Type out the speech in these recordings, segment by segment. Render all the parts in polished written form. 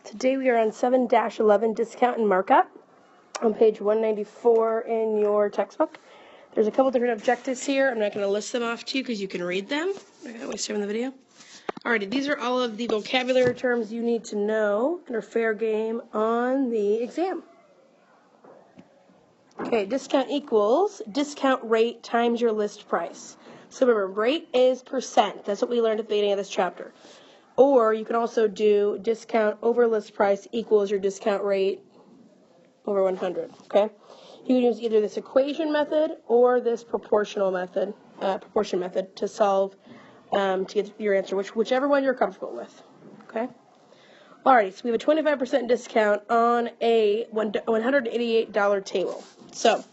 Today we are on 7-11 discount and markup on page 194 in your textbook. There's a couple different objectives here. I'm not going to list them off to you because you can read them. I'm not going to waste time in the video. Alrighty, these are all of the vocabulary terms you need to know and are fair game on the exam. Okay, discount equals discount rate times your list price. So remember, rate is percent. That's what we learned at the beginning of this chapter. Or you can also do discount over list price equals your discount rate over 100, okay? You can use either this equation method or this proportion method to solve, to get your answer, whichever one you're comfortable with, okay? Alrighty, so we have a 25% discount on a $188 table. So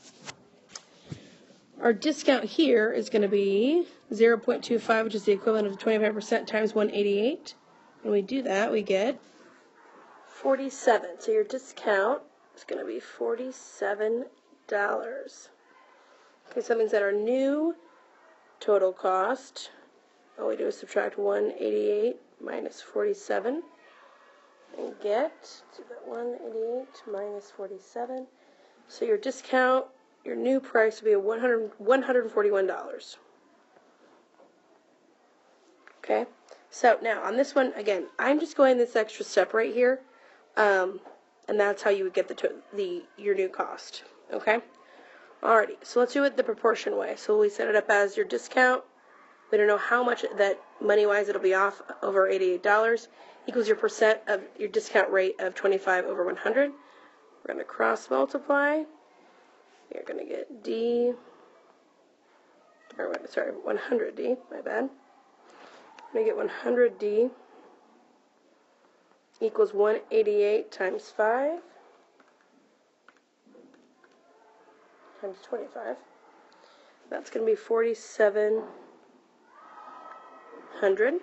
our discount here is going to be 0.25, which is the equivalent of 25% times 188. When we do that, we get 47. So your discount is going to be $47. Okay, so that means that our new total cost, all we do is subtract 188 minus 47 and get to that 188 minus 47. So your discount, your new price will be $141. Okay, so now on this one, again, I'm just going this extra step right here, and that's how you would get your new cost. Okay, alrighty, so let's do it the proportion way. So we set it up as your discount. We don't know how much that money-wise it'll be off over $88 equals your percent of your discount rate of 25 over 100. We're going to cross multiply. You're going to get 100D, my bad. I'm going to get 100D equals 188 times 5 times 25. That's going to be 4,700.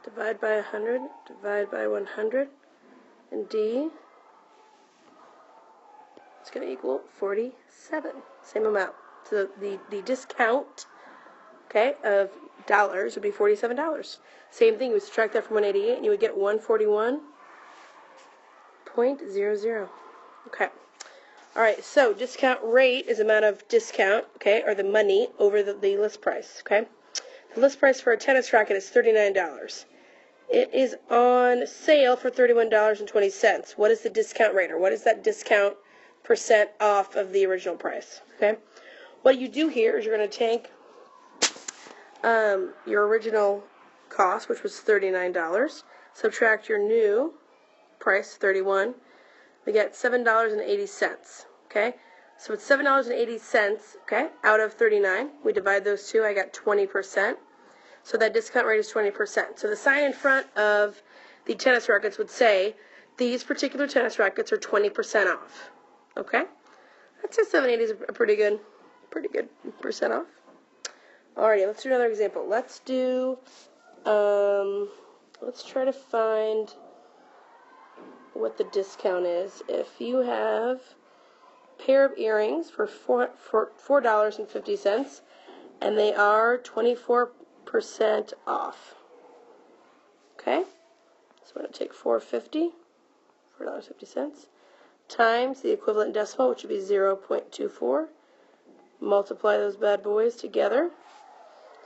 Divide by 100, divide by 100, and D is going to equal 47. Same amount. So the discount, okay, of dollars would be $47. Same thing, you would subtract that from 188 and you would get 141.00. Okay. Alright, so discount rate is the amount of discount, okay, or the money over the list price, okay? The list price for a tennis racket is $39. It is on sale for $31.20. What is the discount rate, or what is that discount percent off of the original price, okay? What you do here is you're going to take your original cost, which was $39, subtract your new price, $31, we get $7.80, okay? So it's $7.80, okay, out of 39. We divide those two, I got 20%. So that discount rate is 20%. So the sign in front of the tennis rackets would say, these particular tennis rackets are 20% off, okay? That's a $7.80 is a pretty good percent off. Alrighty, let's do another example. Let's do, let's try to find what the discount is. If you have a pair of earrings for $4.50, and they are 24% off. Okay? So I'm going to take $4.50 times the equivalent decimal, which would be 0.24. Multiply those bad boys together.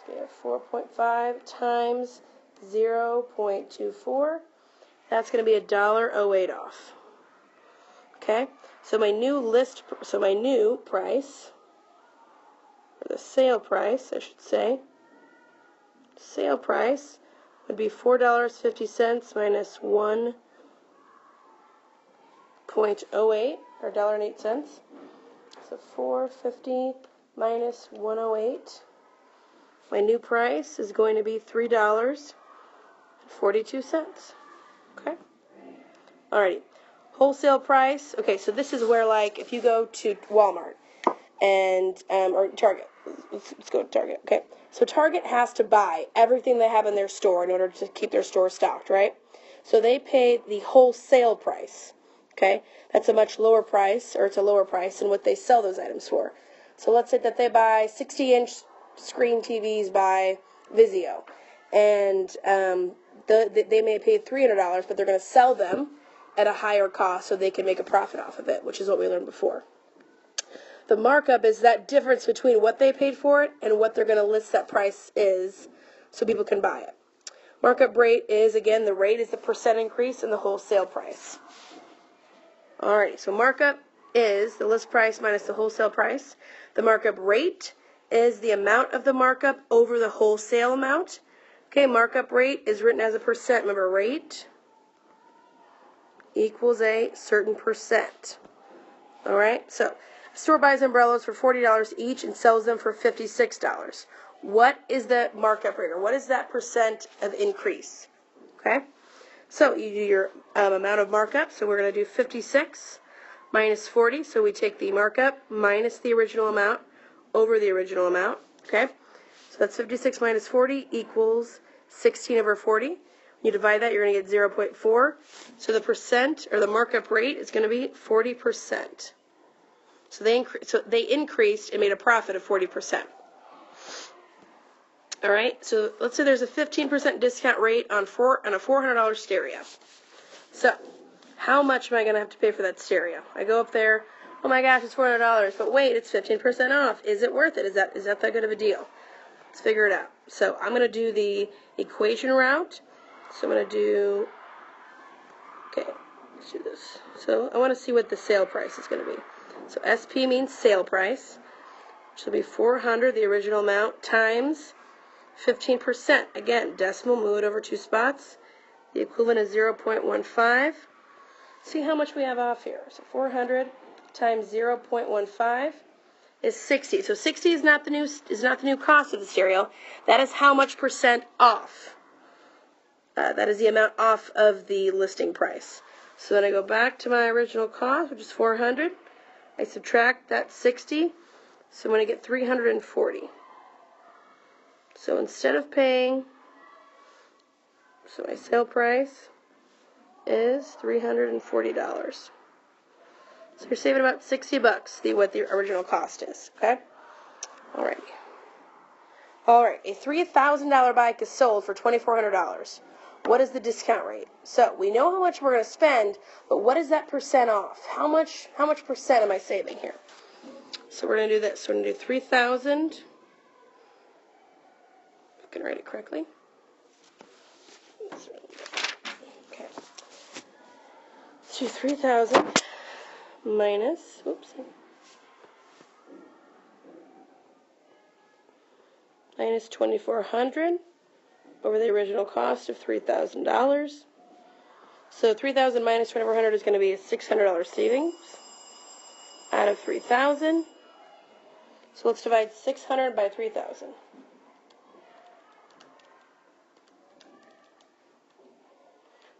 So we have 4.5 times 0.24. That's going to be $1.08 off. Okay? So my new price, or the sale price, I should say, sale price would be $4.50 minus 1.08, or $1.08. So $4.50 minus 1.08. My new price is going to be $3.42. Okay? Alrighty. Wholesale price. Okay, so this is where, like, if you go to Walmart and or Target. Let's go to Target. Okay. So Target has to buy everything they have in their store in order to keep their store stocked, right? So they pay the wholesale price. Okay? That's a much lower price, or it's a lower price than what they sell those items for. So let's say that they buy 60-inch screen TVs by Vizio, and they may pay $300, but they're going to sell them at a higher cost so they can make a profit off of it, which is what we learned before. The markup is that difference between what they paid for it and what they're going to list that price is so people can buy it. Markup rate is, again, the rate is the percent increase in the wholesale price. Alrighty, so markup is the list price minus the wholesale price. The markup rate is the amount of the markup over the wholesale amount. Okay, markup rate is written as a percent. Remember, rate equals a certain percent. Alright, so a store buys umbrellas for $40 each and sells them for $56. What is the markup rate, or what is that percent of increase? Okay, so you do your amount of markup. So we're going to do 56 minus 40. So we take the markup minus the original amount over the original amount. Okay, so that's 56 minus 40 equals 16 over 40. When you divide that, you're going to get 0.4. So the percent, or the markup rate, is going to be 40%. So they increased and made a profit of 40%. All right, so let's say there's a 15% discount rate on a $400 stereo. So how much am I going to have to pay for that stereo? I go up there, oh my gosh, it's $400, but wait, it's 15% off. Is it worth it? Is that good of a deal? Let's figure it out. So I'm going to do the equation route. So I'm going to do, okay, let's do this. So I want to see what the sale price is going to be. So SP means sale price, which will be 400, the original amount, times 15%. Again, decimal, move it over 2 spots. The equivalent is 0.15. See how much we have off here. So 400 times 0.15 is 60. So 60 is not the new cost of the stereo. That is how much percent off. That is the amount off of the listing price. So then I go back to my original cost, which is 400. I subtract that 60. So I'm going to get 340. So instead of paying, so my sale price is $340. So you're saving about $60, what the original cost is, okay? Alrighty. Alright, a $3,000 bike is sold for $2,400. What is the discount rate? So we know how much we're going to spend, but what is that percent off? How much percent am I saving here? So we're going to do this. So we're going to do 3,000. I can write it correctly. Okay. Let's do 3,000 minus, minus 2,400 over the original cost of $3,000. So 3,000 minus 2,400 is going to be a $600 savings out of 3,000. So let's divide 600 by 3,000.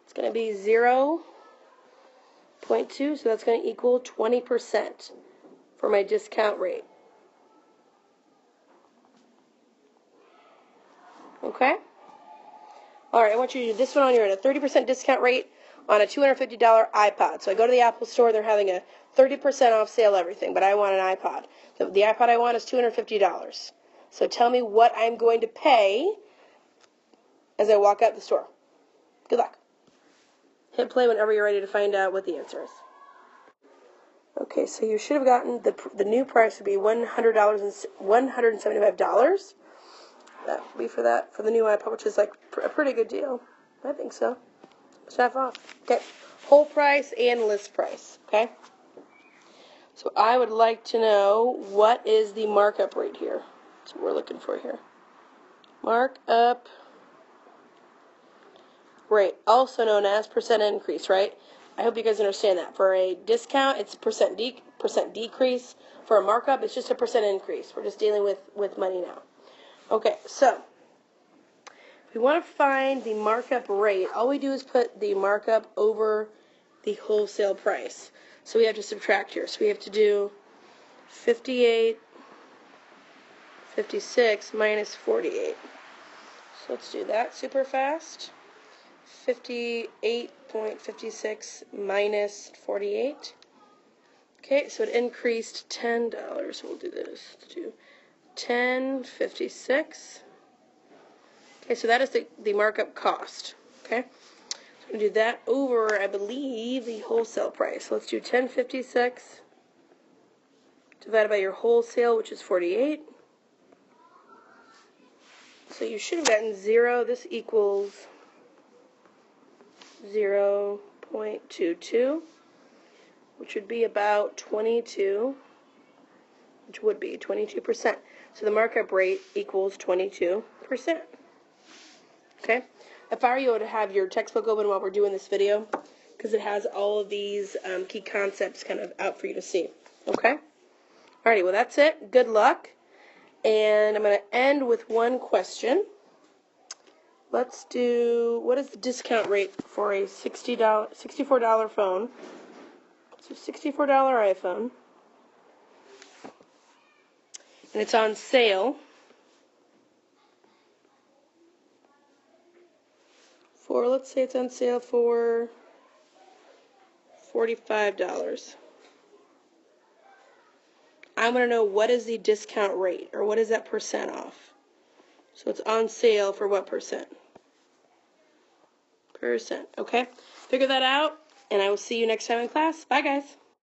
It's going to be 0.2, so that's going to equal 20% for my discount rate. Okay? All right, I want you to do this one on your own. A 30% discount rate on a $250 iPod. So I go to the Apple store, they're having a 30% off sale everything, but I want an iPod. The iPod I want is $250. So tell me what I'm going to pay as I walk out the store. Good luck. Hit play whenever you're ready to find out what the answer is. Okay, so you should have gotten the new price would be $175. That would be for the new iPod, which is like a pretty good deal. I think so. It's half off. Okay, whole price and list price. Okay. So I would like to know what is the markup rate here. That's what we're looking for here. Markup rate, also known as percent increase, right? I hope you guys understand that. For a discount, it's percent decrease. For a markup, it's just a percent increase. We're just dealing with money now. Okay, so if we want to find the markup rate, all we do is put the markup over the wholesale price. So we have to subtract here. So we have to do 56 minus 48. So let's do that super fast. 58.56 minus 48. Okay, so it increased $10. We'll do this. Let's do 10.56. Okay, so that is the markup cost. Okay, so We'll do that over, I believe, the wholesale price. Let's do $10.56 divided by your wholesale, which is 48. So you should have gotten 0. This equals 0.22, which would be about 22, which would be 22%. So the markup rate equals 22%. Okay? If I were you, I would have your textbook open while we're doing this video, because it has all of these key concepts kind of out for you to see. Okay? Alrighty, well that's it. Good luck. And I'm going to end with one question. Let's do, what is the discount rate for a $64 phone? So $64 iPhone. And it's on sale for, let's say it's on sale for $45. I want to know what is the discount rate, or what is that percent off? So it's on sale for what percent? Okay? Figure that out, and I will see you next time in class. Bye, guys.